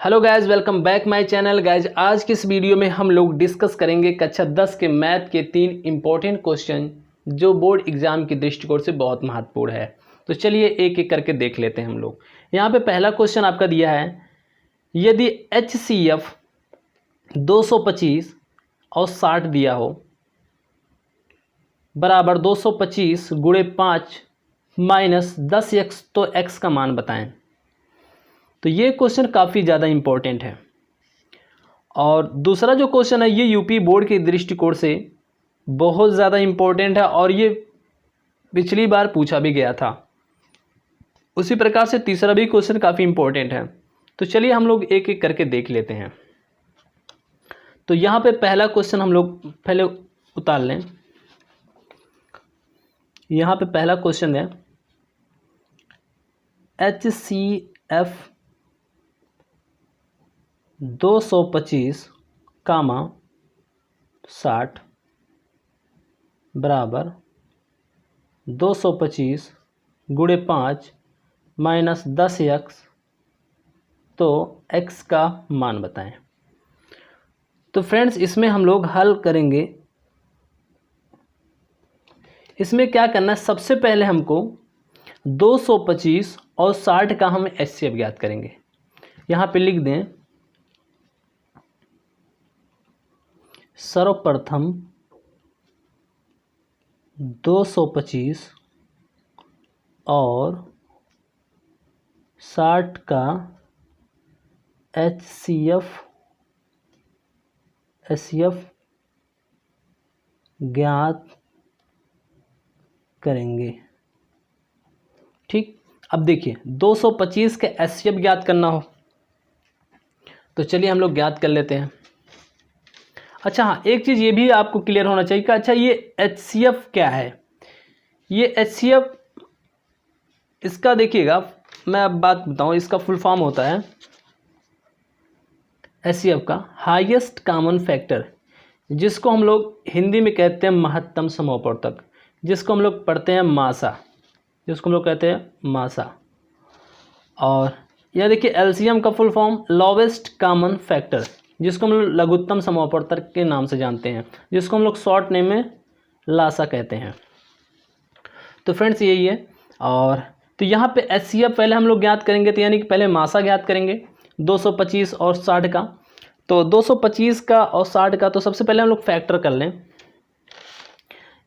Hello guys, welcome back my channel. Guys आज की इस वीडियो में हम लोग डिस्कस करेंगे कक्षा 10 के मैथ के 3 इम्पोर्टेंट क्वेश्चन जो बोर्ड एग्जाम के दृष्टिकोण से बहुत महत्वपूर्ण है। तो चलिए एक एक करके देख लेते हैं हम लोग। यहाँ पे पहला क्वेश्चन आपका दिया है, यदि HCF 225 और 60 दिया हो बराबर 225 गुणे 5 माइनस 10x, तो x का मान बताएं। तो ये क्वेश्चन काफ़ी ज़्यादा इम्पोर्टेंट है। और दूसरा जो क्वेश्चन है ये यूपी बोर्ड के दृष्टिकोण से बहुत ज़्यादा इम्पोर्टेंट है और ये पिछली बार पूछा भी गया था। उसी प्रकार से तीसरा भी क्वेश्चन काफ़ी इम्पोर्टेंट है। तो चलिए हम लोग एक एक करके देख लेते हैं। तो यहाँ पे पहला क्वेश्चन हम लोग पहले उतार लें। यहाँ पे पहला क्वेश्चन है, HCF 225 कामा 60 बराबर 225 गुणे 5 माइनस 10x, तो x का मान बताएं। तो फ्रेंड्स इसमें हम लोग हल करेंगे। इसमें क्या करना है, सबसे पहले हमको 225 और 60 का हम HCF ज्ञात करेंगे। यहाँ पे लिख दें, सर्वप्रथम 225 और 60 का HCF ज्ञात करेंगे। ठीक, अब देखिए 225 के HCF ज्ञात करना हो तो चलिए हम लोग ज्ञात कर लेते हैं। अच्छा हाँ, एक चीज़ ये भी आपको क्लियर होना चाहिए कि अच्छा ये HCF क्या है। ये HCF इसका देखिएगा, मैं अब बात बताऊँ, इसका फुल फॉर्म होता है HCF का हाईएस्ट कॉमन फैक्टर, जिसको हम लोग हिंदी में कहते हैं महत्तम समवर्तक, जिसको हम लोग पढ़ते हैं मासा, जिसको हम लोग कहते हैं मासा। और यह देखिए LCM का full form lowest common factor, जिसको हम लोग लघुत्तम समवर्तक के नाम से जानते हैं, जिसको हम लोग शॉर्ट नेम में लासा कहते हैं। तो फ्रेंड्स यही है। और तो यहाँ पे HCF पहले हम लोग ज्ञात करेंगे, तो यानी कि पहले मासा ज्ञात करेंगे 225 और 60 का। तो 225 का और 60 का तो सबसे पहले हम लोग फैक्टर कर लें।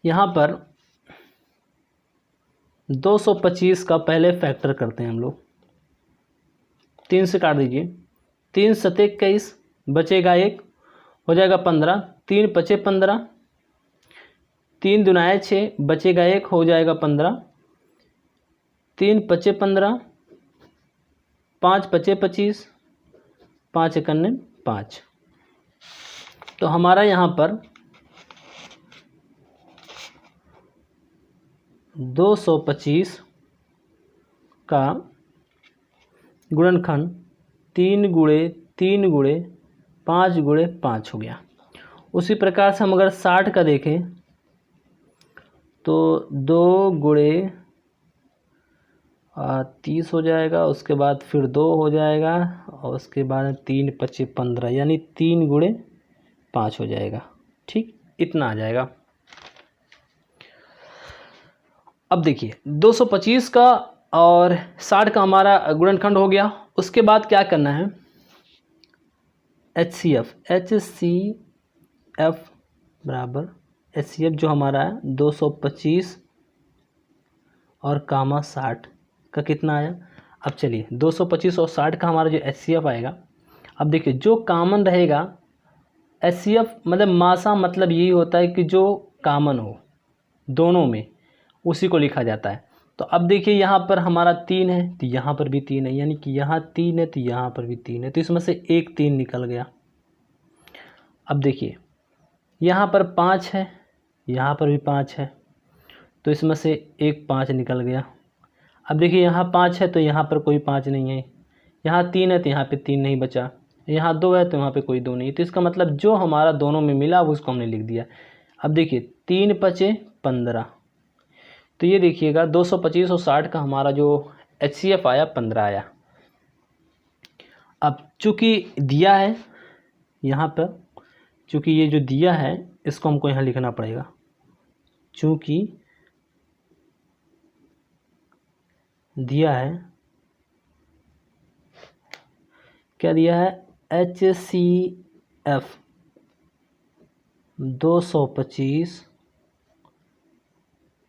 यहाँ पर 225 का पहले फैक्टर करते हैं हम लोग। 3 से काट दीजिए, 3 सते 21, बचेगा 1, हो जाएगा 15, 3 पचे 15, 3 दुनाए 6, बचेगा 1, हो जाएगा 15, 3 पचे 15, 5 पचे 25, 5 इकन्ने 5। तो हमारा यहाँ पर 225 का गुणनखंड 3 गुणे 3 गुणे 5 गुणे 5 हो गया। उसी प्रकार से हम अगर 60 का देखें तो 2 गुणे 30 हो जाएगा, उसके बाद फिर 2 हो जाएगा और उसके बाद 3 पचे 15, यानी 3 गुणे 5 हो जाएगा। ठीक, इतना आ जाएगा। अब देखिए 225 का और 60 का हमारा गुणनखंड हो गया। उसके बाद क्या करना है, HCF बराबर HCF जो हमारा है 225 और कामा 60 का कितना आया। अब चलिए 225 और 60 का हमारा जो HCF आएगा, अब देखिए जो कॉमन रहेगा HCF मतलब मासा, मतलब यही होता है कि जो कॉमन हो दोनों में उसी को लिखा जाता है। तो अब देखिए यहाँ पर हमारा 3 है तो यहाँ पर भी 3 है, यानी कि यहाँ 3 है तो यहाँ पर भी 3 है, तो इसमें से एक 3 निकल गया। अब देखिए यहाँ पर 5 है, यहाँ पर भी 5 है, तो इसमें से एक 5 निकल गया। अब देखिए यहाँ 5 है तो यहाँ पर कोई 5 नहीं है, यहाँ 3 है तो यहाँ पे 3 नहीं बचा, यहाँ 2 है तो यहाँ पे कोई 2 नहीं, तो इसका मतलब जो हमारा दोनों में मिला उसको हमने लिख दिया। अब देखिए 3 पचे 15, तो ये देखिएगा 225 और 60 का हमारा जो HCF आया 15 आया। अब चूँकि दिया है यहाँ पर, चूँकि ये जो दिया है इसको हमको यहाँ लिखना पड़ेगा, चूँकि दिया है, क्या दिया है, HCF 225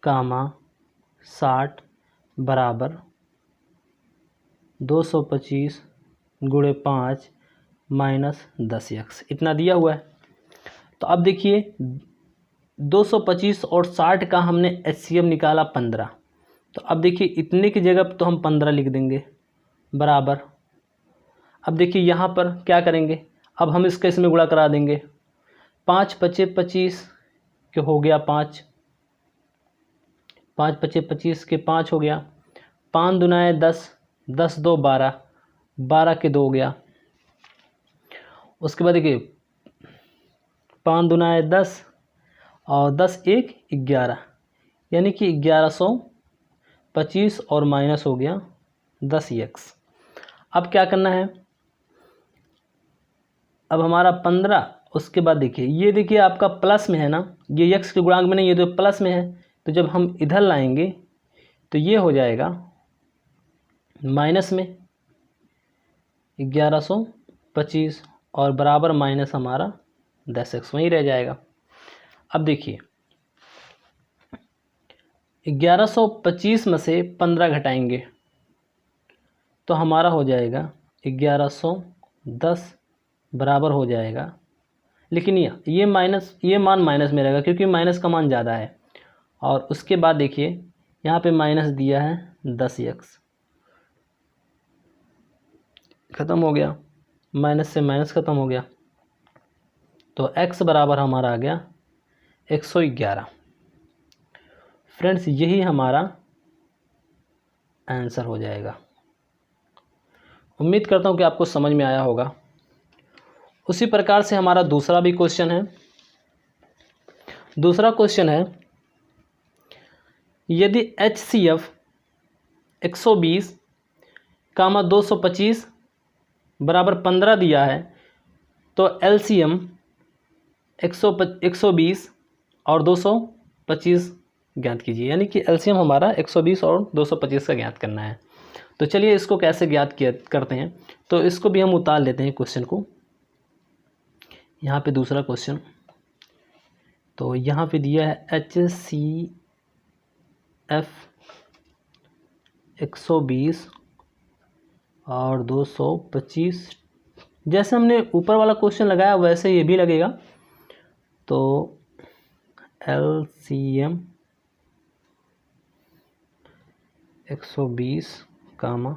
कामा 60 बराबर 225 गुणे 5 माइनस 10x, इतना दिया हुआ है। तो अब देखिए 225 और 60 का हमने HCF निकाला 15, तो अब देखिए इतने की जगह तो हम 15 लिख देंगे बराबर। अब देखिए यहाँ पर क्या करेंगे, अब हम इसका इसमें गुणा करा देंगे, 5 पचे 25 के हो गया 5, 5 पचे 25 के 5 हो गया, 5 दुनाए 10, 10 2 12, 12 के 2 हो गया। उसके बाद देखिए 5 दुनाए 10 और 10 1 11, यानी कि 1125 और माइनस हो गया 10x। अब क्या करना है, अब हमारा 15, उसके बाद देखिए ये देखिए आपका प्लस में है ना, ये x के गुणांक में नहीं, ये तो प्लस में है, तो जब हम इधर लाएंगे तो ये हो जाएगा माइनस में 1125 और बराबर माइनस हमारा 10x वहीं रह जाएगा। अब देखिए 1125 में से 15 घटाएंगे तो हमारा हो जाएगा 1110 बराबर हो जाएगा, लेकिन ये माइनस, ये मान माइनस में रहेगा क्योंकि माइनस का मान ज़्यादा है। और उसके बाद देखिए यहाँ पे माइनस दिया है 10x, ख़त्म हो गया, माइनस से माइनस ख़त्म हो गया, तो x बराबर हमारा आ गया 111। फ्रेंड्स यही हमारा आंसर हो जाएगा। उम्मीद करता हूँ कि आपको समझ में आया होगा। उसी प्रकार से हमारा दूसरा भी क्वेश्चन है। दूसरा क्वेश्चन है, यदि HCF 120 कामा 225 बराबर 15 दिया है तो LCM 120 और 225 ज्ञात कीजिए, यानी कि LCM हमारा 120 और 225 का ज्ञात करना है। तो चलिए इसको कैसे ज्ञात करते हैं, तो इसको भी हम उतार लेते हैं क्वेश्चन को। यहाँ पे दूसरा क्वेश्चन, तो यहाँ पे दिया है HCF 120 और 225, जैसे हमने ऊपर वाला क्वेश्चन लगाया वैसे ये भी लगेगा। तो LCM 120 कामा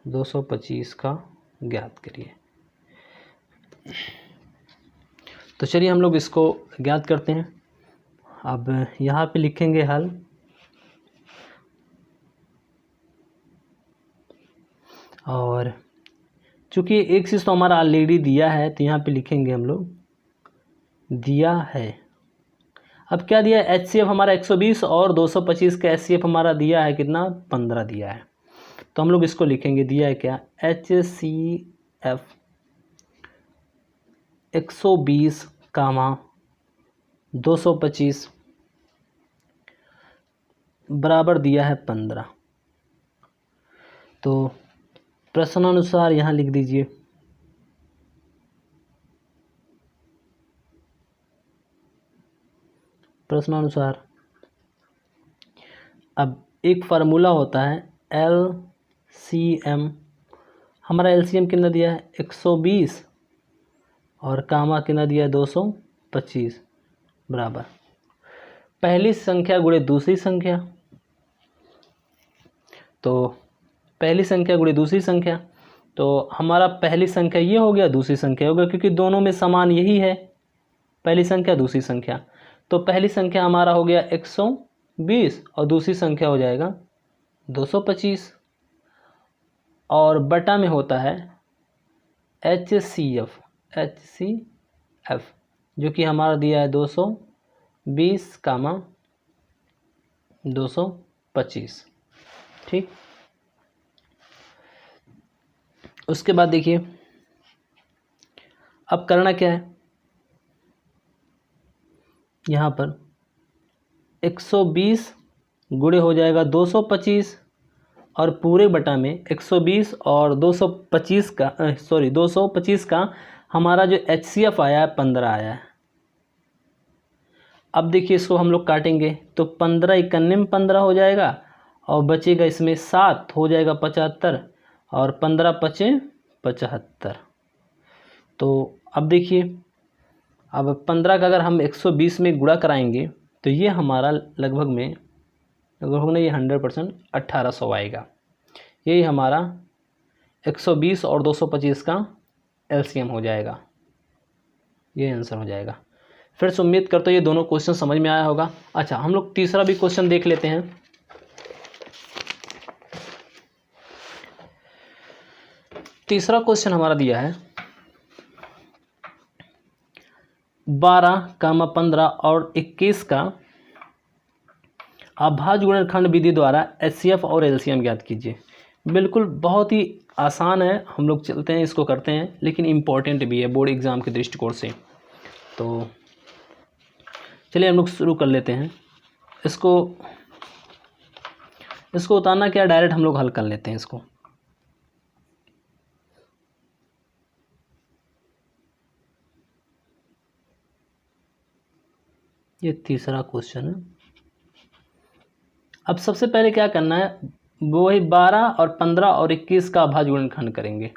225 का ज्ञात करिए। तो चलिए हम लोग इसको ज्ञात करते हैं। अब यहाँ पे लिखेंगे हल, और चूँकि एक चीज़ तो हमारा ऑलरेडी दिया है तो यहाँ पे लिखेंगे हम लोग दिया है। अब क्या दिया है, HCF हमारा 120 और 225 का HCF हमारा दिया है कितना, 15 दिया है। तो हम लोग इसको लिखेंगे, दिया है क्या, HCF 120 कामा 225 बराबर दिया है 15। तो प्रश्नानुसार यहाँ लिख दीजिए, प्रश्नानुसार। अब एक फार्मूला होता है LCM, हमारा LCM कितना दिया है 120 और कामा कितना दिया है 225 बराबर पहली संख्या गुणे दूसरी संख्या। तो पहली संख्या गुणे दूसरी संख्या, तो हमारा पहली संख्या ये हो गया, दूसरी संख्या हो गया, क्योंकि दोनों में समान यही है, पहली संख्या दूसरी संख्या। तो पहली संख्या हमारा हो गया 120 और दूसरी संख्या हो जाएगा 225, और बटा में होता है HCF जो कि हमारा दिया है 220 कामा 225। ठीक, उसके बाद देखिए अब करना क्या है, यहाँ पर 120 गुणे हो जाएगा 225 और पूरे बटा में 120 और 225 का 225 का हमारा जो HCF आया है 15 आया है। अब देखिए इसको हम लोग काटेंगे तो 15 इक्यानवे में 15 हो जाएगा और बचेगा इसमें 7 हो जाएगा 75 और 15 पचे 75। तो अब देखिए अब 15 का अगर हम 120 में गुणा कराएंगे तो ये हमारा लगभग नहीं, ये 100% 1800 आएगा। यही हमारा 120 और 225 का LCM हो जाएगा, ये आंसर हो जाएगा। फिर से उम्मीद करता हूँ ये दोनों क्वेश्चन समझ में आया होगा। अच्छा, हम लोग तीसरा भी क्वेश्चन देख लेते हैं। तीसरा क्वेश्चन हमारा दिया है 12, 15 और 21 का अभाज्य गुणनखंड विधि द्वारा HCF और LCM ज्ञात कीजिए। बिल्कुल बहुत ही आसान है, हम लोग चलते हैं इसको करते हैं, लेकिन इम्पॉर्टेंट भी है बोर्ड एग्ज़ाम के दृष्टिकोण से। तो चलिए हम लोग शुरू कर लेते हैं। इसको उतारना क्या, डायरेक्ट हम लोग हल कर लेते हैं इसको। ये तीसरा क्वेश्चन है। अब सबसे पहले क्या करना है, वही 12 और 15 और 21 का अभाज्य गुणनखंड करेंगे।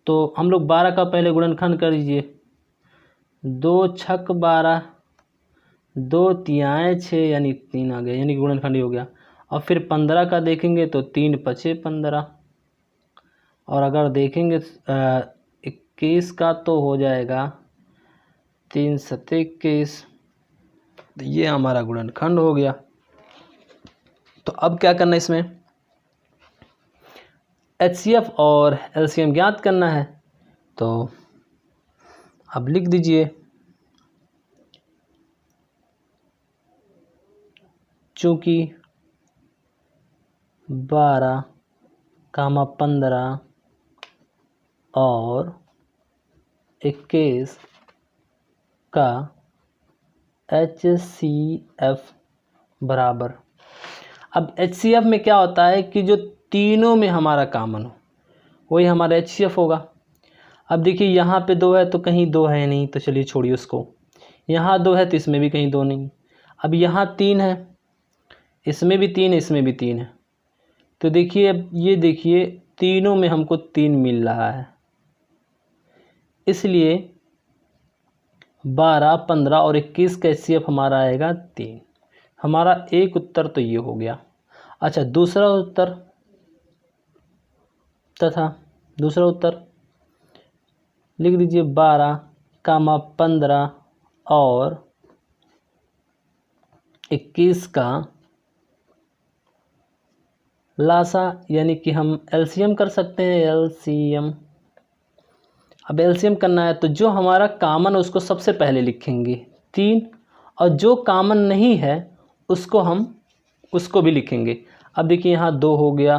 तो हम लोग 12 का पहले गुणनखंड कर दीजिए, 2 छक 12, 2 तिहाई 6 यानी 3 आ गया, यानी गुणनखंड हो गया। और फिर 15 का देखेंगे तो 3 पचे 15, और अगर देखेंगे 21 का तो हो जाएगा 3 सत्ते 21। तो ये हमारा गुणनखंड हो गया। तो अब क्या करना है, इसमें HCF और LCM ज्ञात करना है। तो अब लिख दीजिए, चूँकि 12, 15 और 21 का HCF बराबर, अब HCF में क्या होता है कि जो तीनों में हमारा कॉमन हो वही हमारा HCF होगा। अब देखिए यहाँ पे 2 है तो कहीं 2 है नहीं, तो चलिए छोड़िए उसको। यहाँ 2 है तो इसमें भी कहीं 2 नहीं। अब यहाँ 3 है, इसमें भी 3 है, इसमें भी 3 है। तो देखिए अब ये देखिए तीनों में हमको 3 मिल रहा है, इसलिए 12, 15 और 21 का HCF हमारा आएगा 3। हमारा एक उत्तर तो ये हो गया। अच्छा, दूसरा उत्तर लिख दीजिए, 12, 15 और 21 का लासा, यानी कि हम LCM कर सकते हैं, LCM। अब LCM करना है तो जो हमारा कॉमन है उसको सबसे पहले लिखेंगे 3, और जो कॉमन नहीं है उसको भी लिखेंगे। अब देखिए यहाँ 2 हो गया,